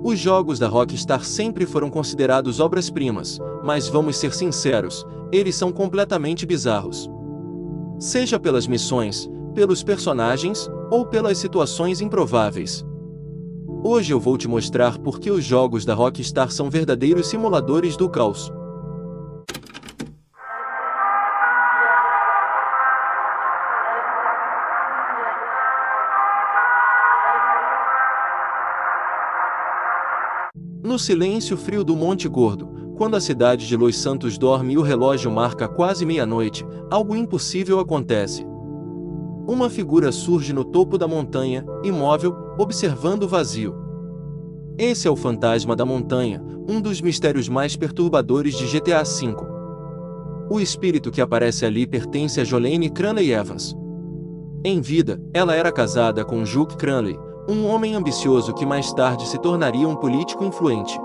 Os jogos da Rockstar sempre foram considerados obras-primas, mas vamos ser sinceros, eles são completamente bizarros. Seja pelas missões, pelos personagens, ou pelas situações improváveis. Hoje eu vou te mostrar por que os jogos da Rockstar são verdadeiros simuladores do caos. No silêncio frio do Monte Gordo, quando a cidade de Los Santos dorme e o relógio marca quase meia-noite, algo impossível acontece. Uma figura surge no topo da montanha, imóvel, observando o vazio. Esse é o Fantasma da Montanha, um dos mistérios mais perturbadores de GTA V. O espírito que aparece ali pertence a Jolene Cranley Evans. Em vida, ela era casada com Juke Cranley, um homem ambicioso que mais tarde se tornaria um político influente.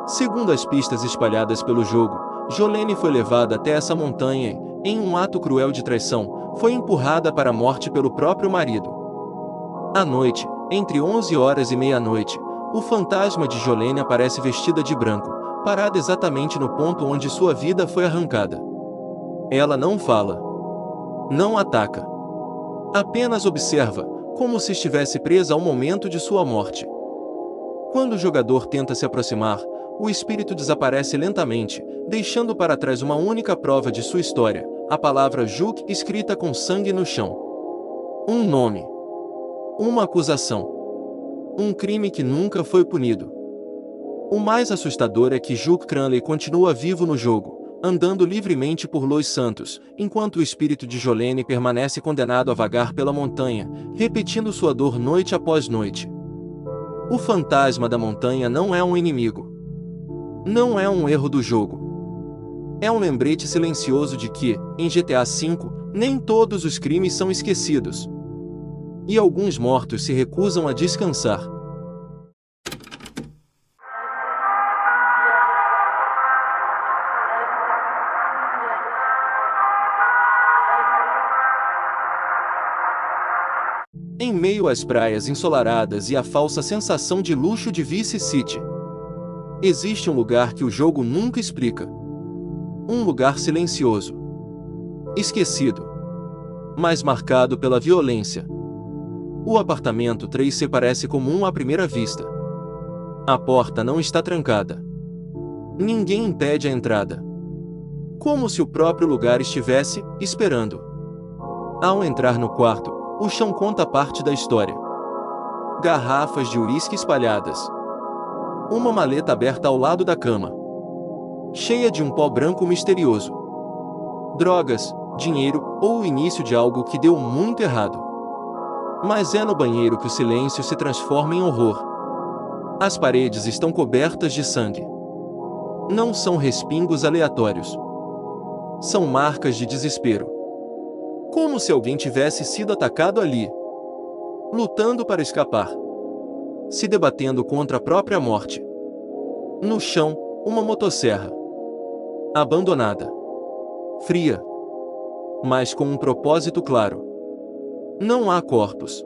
Segundo as pistas espalhadas pelo jogo, Jolene foi levada até essa montanha e, em um ato cruel de traição, foi empurrada para a morte pelo próprio marido. À noite, entre 11 horas e meia-noite, o fantasma de Jolene aparece vestida de branco, parada exatamente no ponto onde sua vida foi arrancada. Ela não fala. Não ataca. Apenas observa, como se estivesse presa ao momento de sua morte. Quando o jogador tenta se aproximar, o espírito desaparece lentamente, deixando para trás uma única prova de sua história, a palavra Juke escrita com sangue no chão. Um nome. Uma acusação. Um crime que nunca foi punido. O mais assustador é que Juke Cranley continua vivo no jogo, andando livremente por Los Santos, enquanto o espírito de Jolene permanece condenado a vagar pela montanha, repetindo sua dor noite após noite. O Fantasma da Montanha não é um inimigo. Não é um erro do jogo. É um lembrete silencioso de que, em GTA V, nem todos os crimes são esquecidos. E alguns mortos se recusam a descansar. Em meio às praias ensolaradas e à falsa sensação de luxo de Vice City, existe um lugar que o jogo nunca explica. Um lugar silencioso. Esquecido. Mas marcado pela violência. O apartamento 3C parece comum à primeira vista. A porta não está trancada. Ninguém impede a entrada. Como se o próprio lugar estivesse esperando. Ao entrar no quarto, o chão conta parte da história. Garrafas de uísque espalhadas. Uma maleta aberta ao lado da cama. Cheia de um pó branco misterioso. Drogas, dinheiro ou o início de algo que deu muito errado. Mas é no banheiro que o silêncio se transforma em horror. As paredes estão cobertas de sangue. Não são respingos aleatórios. São marcas de desespero. Como se alguém tivesse sido atacado ali. Lutando para escapar. Se debatendo contra a própria morte. No chão, uma motosserra. Abandonada. Fria. Mas com um propósito claro. Não há corpos.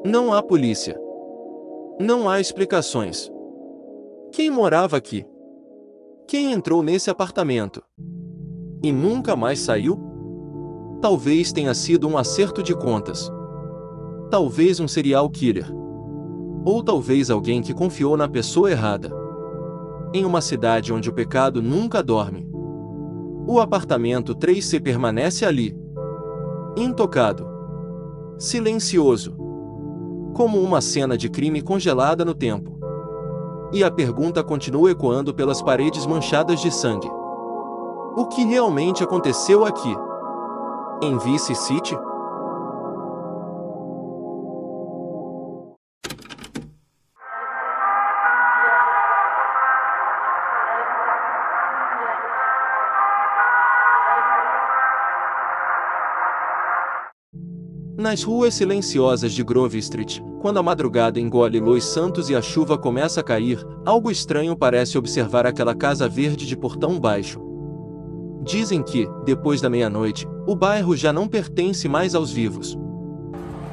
Não há polícia. Não há explicações. Quem morava aqui? Quem entrou nesse apartamento? E nunca mais saiu? Talvez tenha sido um acerto de contas. Talvez um serial killer. Ou talvez alguém que confiou na pessoa errada. Em uma cidade onde o pecado nunca dorme. O apartamento 3C permanece ali. Intocado. Silencioso. Como uma cena de crime congelada no tempo. E a pergunta continua ecoando pelas paredes manchadas de sangue. O que realmente aconteceu aqui? Em Vice City? Nas ruas silenciosas de Grove Street, quando a madrugada engole Los Santos e a chuva começa a cair, algo estranho parece observar aquela casa verde de portão baixo. Dizem que, depois da meia-noite, o bairro já não pertence mais aos vivos.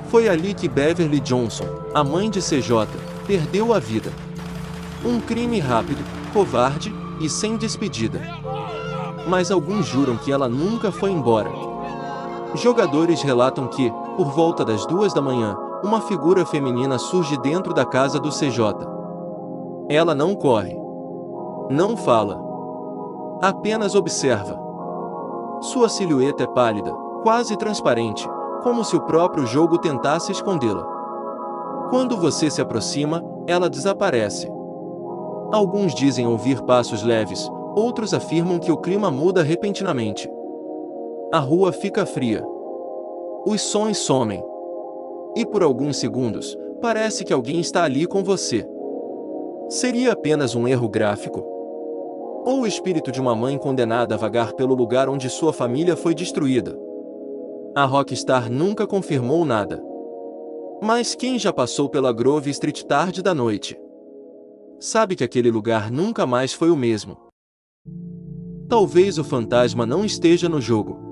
Foi ali que Beverly Johnson, a mãe de CJ, perdeu a vida. Um crime rápido, covarde e sem despedida. Mas alguns juram que ela nunca foi embora. Jogadores relatam que, por volta das 2 da manhã, uma figura feminina surge dentro da casa do CJ. Ela não corre. Não fala. Apenas observa. Sua silhueta é pálida, quase transparente, como se o próprio jogo tentasse escondê-la. Quando você se aproxima, ela desaparece. Alguns dizem ouvir passos leves, outros afirmam que o clima muda repentinamente. A rua fica fria. Os sons somem. E por alguns segundos, parece que alguém está ali com você. Seria apenas um erro gráfico? Ou o espírito de uma mãe condenada a vagar pelo lugar onde sua família foi destruída? A Rockstar nunca confirmou nada. Mas quem já passou pela Grove Street tarde da noite sabe que aquele lugar nunca mais foi o mesmo. Talvez o fantasma não esteja no jogo.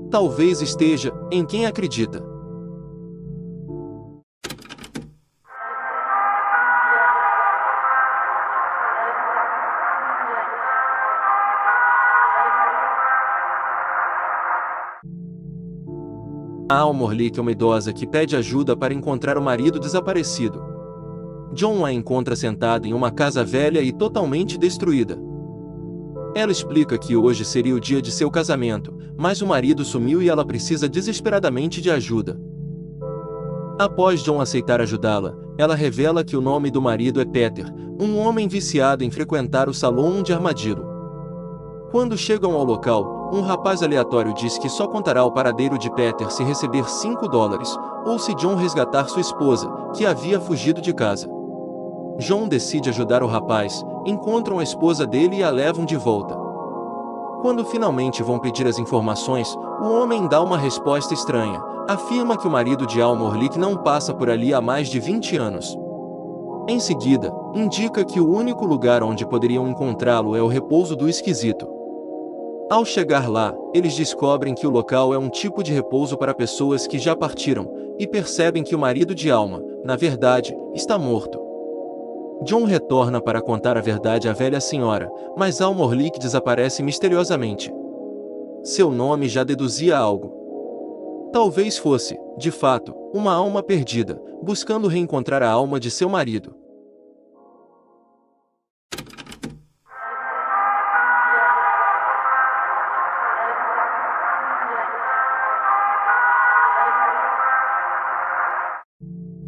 Talvez esteja em quem acredita. A Almorlick é uma idosa que pede ajuda para encontrar o marido desaparecido. John a encontra sentada em uma casa velha e totalmente destruída. Ela explica que hoje seria o dia de seu casamento, mas o marido sumiu e ela precisa desesperadamente de ajuda. Após John aceitar ajudá-la, ela revela que o nome do marido é Peter, um homem viciado em frequentar o salão de armadilho. Quando chegam ao local, um rapaz aleatório diz que só contará o paradeiro de Peter se receber $5, ou se John resgatar sua esposa, que havia fugido de casa. John decide ajudar o rapaz, encontram a esposa dele e a levam de volta. Quando finalmente vão pedir as informações, o homem dá uma resposta estranha. Afirma que o marido de Almorlick não passa por ali há mais de 20 anos. Em seguida, indica que o único lugar onde poderiam encontrá-lo é o repouso do esquisito. Ao chegar lá, eles descobrem que o local é um tipo de repouso para pessoas que já partiram, e percebem que o marido de Alma, na verdade, está morto. John retorna para contar a verdade à velha senhora, mas Almorlick desaparece misteriosamente. Seu nome já deduzia algo. Talvez fosse, de fato, uma alma perdida, buscando reencontrar a alma de seu marido.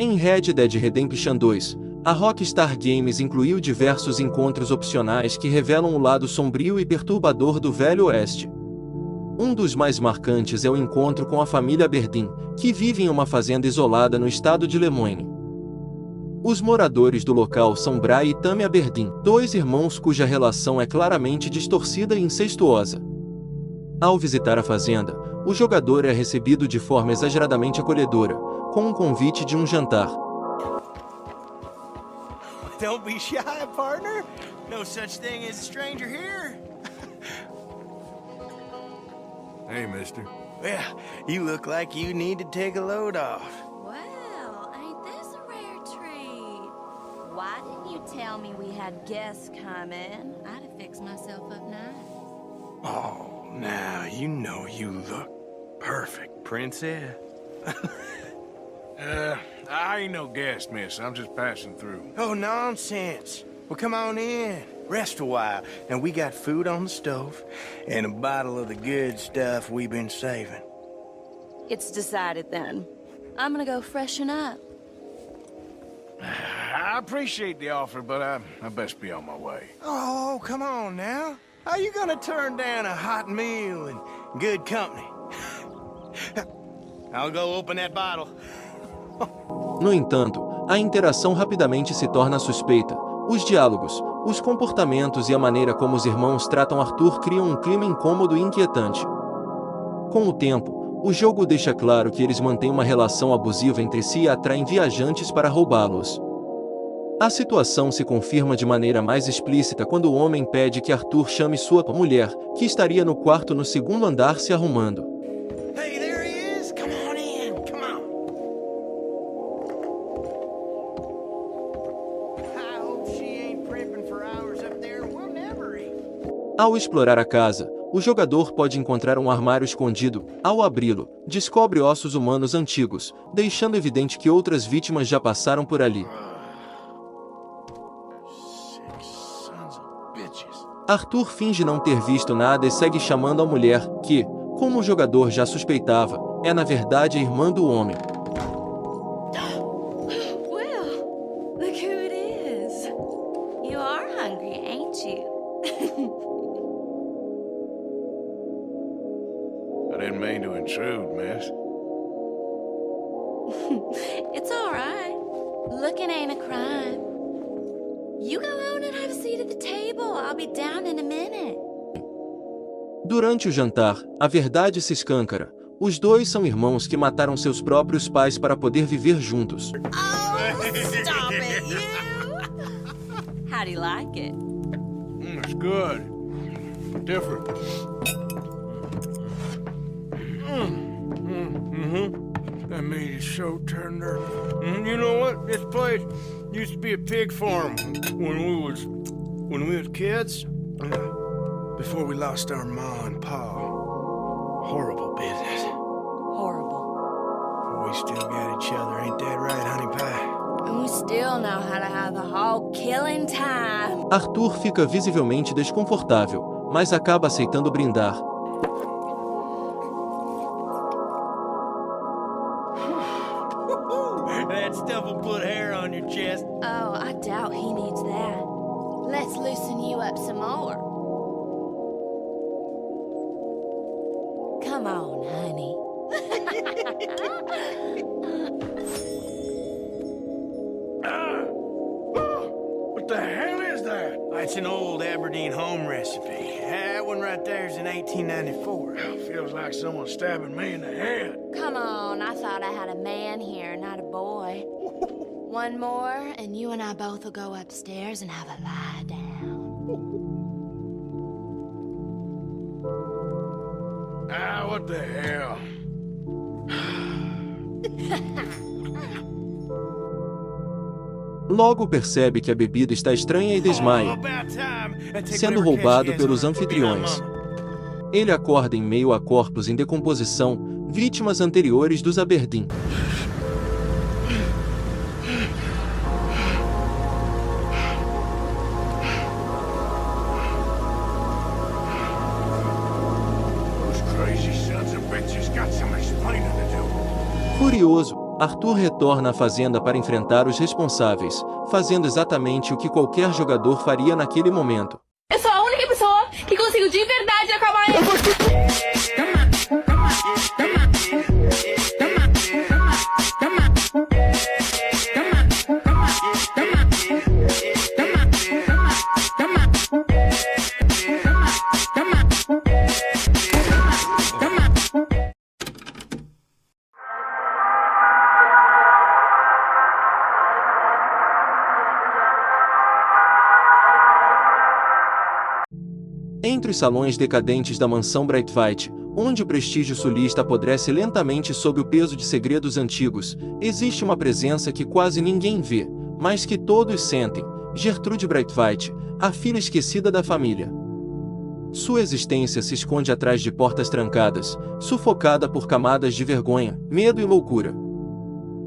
Em Red Dead Redemption 2, a Rockstar Games incluiu diversos encontros opcionais que revelam o lado sombrio e perturbador do Velho Oeste. Um dos mais marcantes é o encontro com a família Aberdeen, que vive em uma fazenda isolada no estado de Lemoyne. Os moradores do local são Bry e Tammy Aberdeen, dois irmãos cuja relação é claramente distorcida e incestuosa. Ao visitar a fazenda, o jogador é recebido de forma exageradamente acolhedora, com um convite de um jantar. Don't be shy, partner. No such thing as a stranger here. Hey, mister. Well, you look like you need to take a load off. Well, ain't this a rare treat? Why didn't you tell me we had guests coming? I'd have fixed myself up nice. Oh, now you know you look perfect, princess. I ain't no guest, miss. I'm just passing through. Oh, nonsense. Well, come on in. Rest a while. And we got food on the stove and a bottle of the good stuff we've been saving. It's decided then. I'm gonna go freshen up. I appreciate the offer, but I best be on my way. Oh, come on now. How you gonna turn down a hot meal and good company? I'll go open that bottle. No entanto, a interação rapidamente se torna suspeita. Os diálogos, os comportamentos e a maneira como os irmãos tratam Arthur criam um clima incômodo e inquietante. Com o tempo, o jogo deixa claro que eles mantêm uma relação abusiva entre si e atraem viajantes para roubá-los. A situação se confirma de maneira mais explícita quando o homem pede que Arthur chame sua mulher, que estaria no quarto no segundo andar se arrumando. Hey, there he is. Come on in. Come on. I hope she ain't primping for hours up there. We'll never eat. Ao explorar a casa, o jogador pode encontrar um armário escondido. Ao abri-lo, descobre ossos humanos antigos, deixando evidente que outras vítimas já passaram por ali. Arthur finge não ter visto nada e segue chamando a mulher, que, como o jogador já suspeitava, é na verdade a irmã do homem. Well, look who it is. You are hungry, ain't you? I didn't mean to intrude, miss. It's all right. Looking ain't a crime. You go on and have a seat at the table. I'll be down in a minute. Durante o jantar, a verdade se escancara. Os dois são irmãos que mataram seus próprios pais para poder viver juntos. Oh, stop it, you! How do you like it? It's good. Different. That meat is so tender. You know what? This place used to be a pig farm when we was kids. Before we lost our ma and pa. Horrible business. Horrible. We still got each other, ain't that right, honey pie? And we still know how to have the whole killing time. Arthur fica visivelmente desconfortável, mas acaba aceitando brindar. That stuff will put hair on your chest. Oh, I doubt he needs that. Let's loosen you up some more. Come on, honey. What the hell is that? That's an old Aberdeen home recipe. That one right there is in 1894. Feels like someone's stabbing me in the head. Come on, I thought I had a man here, not a boy. One more, and you and I both will go upstairs and have a lie down. Ah, what the hell? Logo percebe que a bebida está estranha e desmaia, sendo roubado pelos anfitriões. Ele acorda em meio a corpos em decomposição, vítimas anteriores dos Aberdeen. Furioso, Arthur retorna à fazenda para enfrentar os responsáveis, fazendo exatamente o que qualquer jogador faria naquele momento. Eu sou a única pessoa que consigo de verdade acabar Entre os salões decadentes da mansão Braithwaite, onde o prestígio sulista apodrece lentamente sob o peso de segredos antigos, existe uma presença que quase ninguém vê, mas que todos sentem: Gertrude Braithwaite, a filha esquecida da família. Sua existência se esconde atrás de portas trancadas, sufocada por camadas de vergonha, medo e loucura.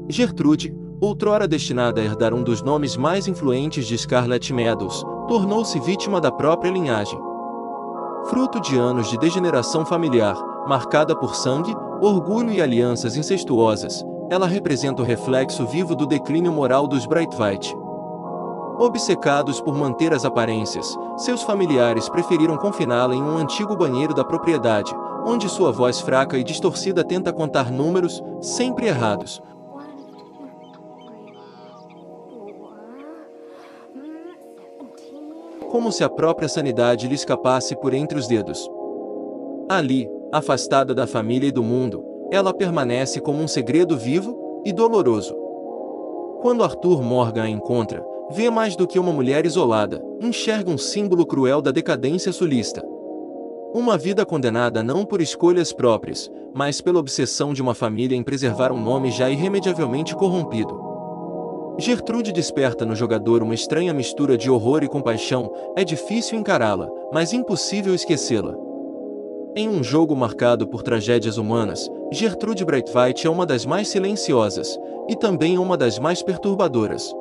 Gertrude, outrora destinada a herdar um dos nomes mais influentes de Scarlet Meadows, tornou-se vítima da própria linhagem. Fruto de anos de degeneração familiar, marcada por sangue, orgulho e alianças incestuosas, ela representa o reflexo vivo do declínio moral dos Braithwaite. Obcecados por manter as aparências, seus familiares preferiram confiná-la em um antigo banheiro da propriedade, onde sua voz fraca e distorcida tenta contar números, sempre errados. Como se a própria sanidade lhe escapasse por entre os dedos. Ali, afastada da família e do mundo, ela permanece como um segredo vivo e doloroso. Quando Arthur Morgan a encontra, vê mais do que uma mulher isolada, enxerga um símbolo cruel da decadência sulista. Uma vida condenada não por escolhas próprias, mas pela obsessão de uma família em preservar um nome já irremediavelmente corrompido. Gertrude desperta no jogador uma estranha mistura de horror e compaixão. É difícil encará-la, mas impossível esquecê-la. Em um jogo marcado por tragédias humanas, Gertrude Braithwaite é uma das mais silenciosas, e também uma das mais perturbadoras.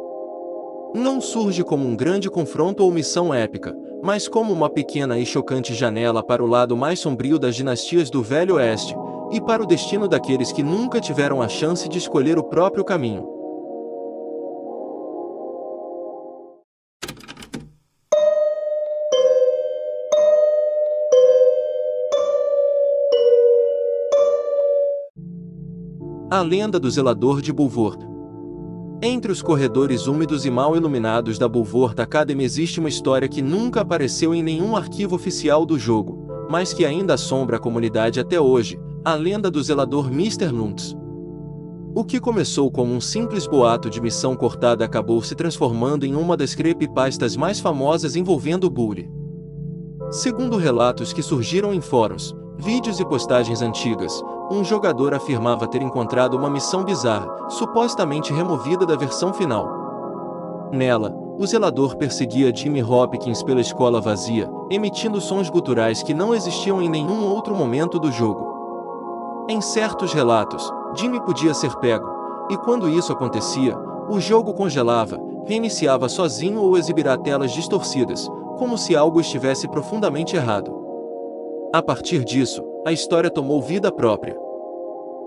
Não surge como um grande confronto ou missão épica, mas como uma pequena e chocante janela para o lado mais sombrio das dinastias do Velho Oeste, e para o destino daqueles que nunca tiveram a chance de escolher o próprio caminho. A lenda do zelador de Bulworth. Entre os corredores úmidos e mal iluminados da Bulworth Academy existe uma história que nunca apareceu em nenhum arquivo oficial do jogo, mas que ainda assombra a comunidade até hoje, a lenda do zelador Mr. Luntz. O que começou como um simples boato de missão cortada acabou se transformando em uma das creepypastas mais famosas envolvendo Bully. Segundo relatos que surgiram em fóruns, vídeos e postagens antigas, um jogador afirmava ter encontrado uma missão bizarra, supostamente removida da versão final. Nela, o zelador perseguia Jimmy Hopkins pela escola vazia, emitindo sons guturais que não existiam em nenhum outro momento do jogo. Em certos relatos, Jimmy podia ser pego, e quando isso acontecia, o jogo congelava, reiniciava sozinho ou exibirá telas distorcidas, como se algo estivesse profundamente errado. A partir disso, a história tomou vida própria.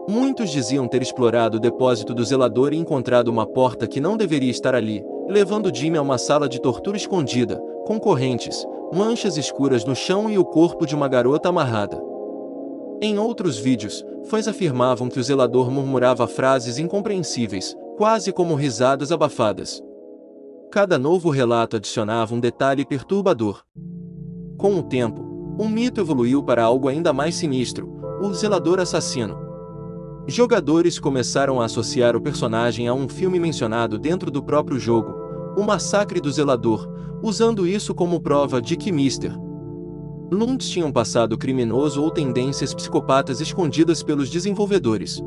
Muitos diziam ter explorado o depósito do zelador e encontrado uma porta que não deveria estar ali, levando Jimmy a uma sala de tortura escondida, com correntes, manchas escuras no chão e o corpo de uma garota amarrada. Em outros vídeos, fãs afirmavam que o zelador murmurava frases incompreensíveis, quase como risadas abafadas. Cada novo relato adicionava um detalhe perturbador. Com o tempo, o mito evoluiu para algo ainda mais sinistro, o zelador assassino. Jogadores começaram a associar o personagem a um filme mencionado dentro do próprio jogo, O Massacre do Zelador, usando isso como prova de que Mr. Luntz tinha um passado criminoso ou tendências psicopatas escondidas pelos desenvolvedores.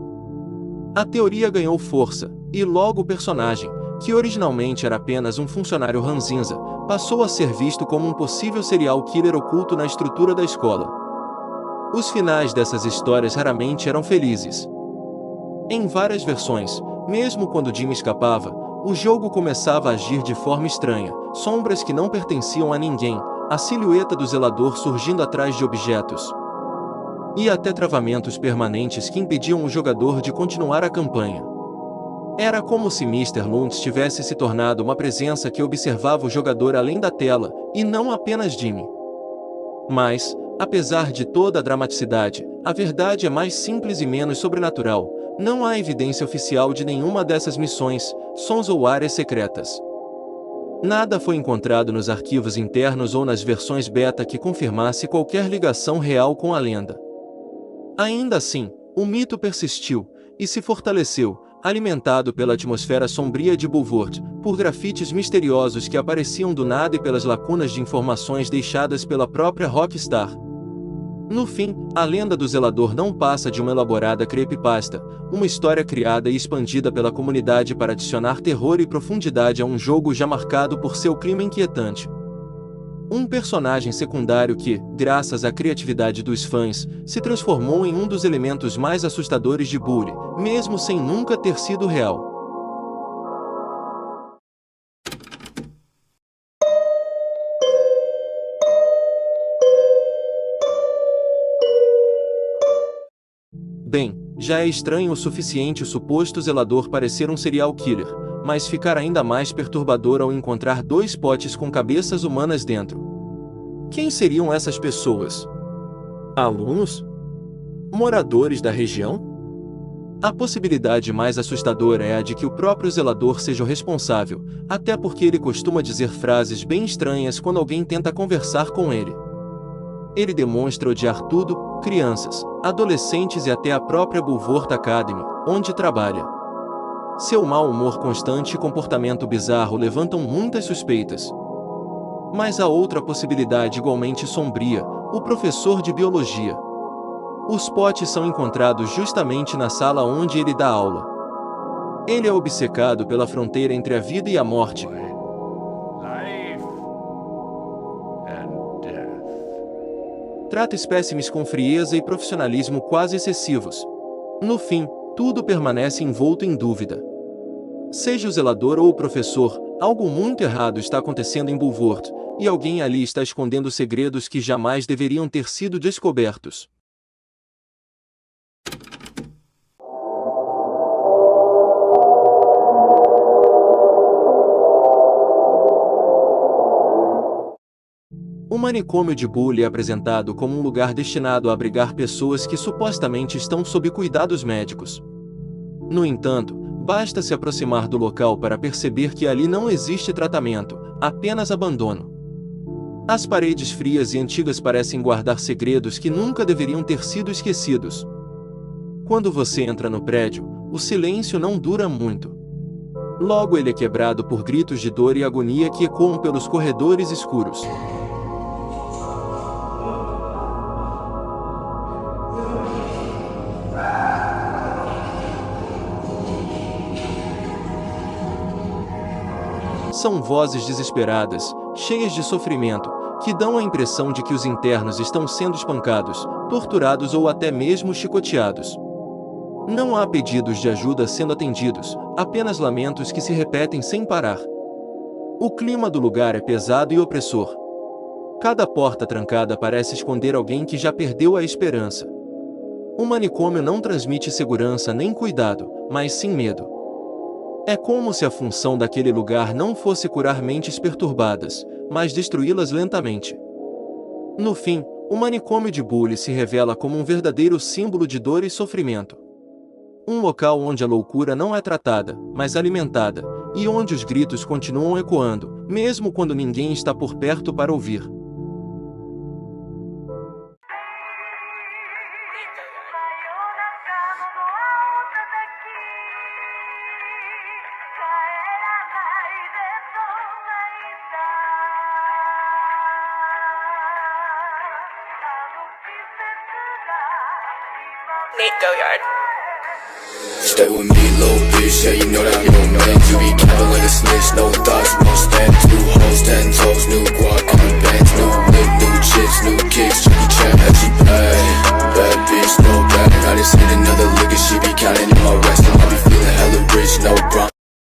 A teoria ganhou força, e logo o personagem, que originalmente era apenas um funcionário ranzinza, passou a ser visto como um possível serial killer oculto na estrutura da escola. Os finais dessas histórias raramente eram felizes. Em várias versões, mesmo quando Jimmy escapava, o jogo começava a agir de forma estranha, sombras que não pertenciam a ninguém, a silhueta do zelador surgindo atrás de objetos. E até travamentos permanentes que impediam o jogador de continuar a campanha. Era como se Mr. Luntz tivesse se tornado uma presença que observava o jogador além da tela, e não apenas Jimmy. Mas, apesar de toda a dramaticidade, a verdade é mais simples e menos sobrenatural. Não há evidência oficial de nenhuma dessas missões, sons ou áreas secretas. Nada foi encontrado nos arquivos internos ou nas versões beta que confirmasse qualquer ligação real com a lenda. Ainda assim, o mito persistiu, e se fortaleceu, alimentado pela atmosfera sombria de Bulworth, por grafites misteriosos que apareciam do nada e pelas lacunas de informações deixadas pela própria Rockstar. No fim, a lenda do zelador não passa de uma elaborada creepypasta, uma história criada e expandida pela comunidade para adicionar terror e profundidade a um jogo já marcado por seu clima inquietante. Um personagem secundário que, graças à criatividade dos fãs, se transformou em um dos elementos mais assustadores de Bully, mesmo sem nunca ter sido real. Bem, já é estranho o suficiente o suposto zelador parecer um serial killer, mas ficar ainda mais perturbador ao encontrar dois potes com cabeças humanas dentro. Quem seriam essas pessoas? Alunos? Moradores da região? A possibilidade mais assustadora é a de que o próprio zelador seja o responsável, até porque ele costuma dizer frases bem estranhas quando alguém tenta conversar com ele. Ele demonstra odiar tudo, crianças, adolescentes e até a própria Bulworth Academy, onde trabalha. Seu mau humor constante e comportamento bizarro levantam muitas suspeitas. Mas há outra possibilidade igualmente sombria: o professor de biologia. Os potes são encontrados justamente na sala onde ele dá aula. Ele é obcecado pela fronteira entre a vida e a morte. Life and death. Trata espécimes com frieza e profissionalismo quase excessivos. No fim, tudo permanece envolto em dúvida. Seja o zelador ou o professor, algo muito errado está acontecendo em Bulworth, e alguém ali está escondendo segredos que jamais deveriam ter sido descobertos. O manicômio de Bull é apresentado como um lugar destinado a abrigar pessoas que supostamente estão sob cuidados médicos. No entanto, basta se aproximar do local para perceber que ali não existe tratamento, apenas abandono. As paredes frias e antigas parecem guardar segredos que nunca deveriam ter sido esquecidos. Quando você entra no prédio, o silêncio não dura muito. Logo ele é quebrado por gritos de dor e agonia que ecoam pelos corredores escuros. São vozes desesperadas, cheias de sofrimento, que dão a impressão de que os internos estão sendo espancados, torturados ou até mesmo chicoteados. Não há pedidos de ajuda sendo atendidos, apenas lamentos que se repetem sem parar. O clima do lugar é pesado e opressor. Cada porta trancada parece esconder alguém que já perdeu a esperança. O manicômio não transmite segurança nem cuidado, mas sim medo. É como se a função daquele lugar não fosse curar mentes perturbadas, mas destruí-las lentamente. No fim, o manicômio de Bull se revela como um verdadeiro símbolo de dor e sofrimento. Um local onde a loucura não é tratada, mas alimentada, e onde os gritos continuam ecoando, mesmo quando ninguém está por perto para ouvir. Nate Goyard. Stay with me, little bitch, yeah, you know that I'm your man. You be capping like a snitch, no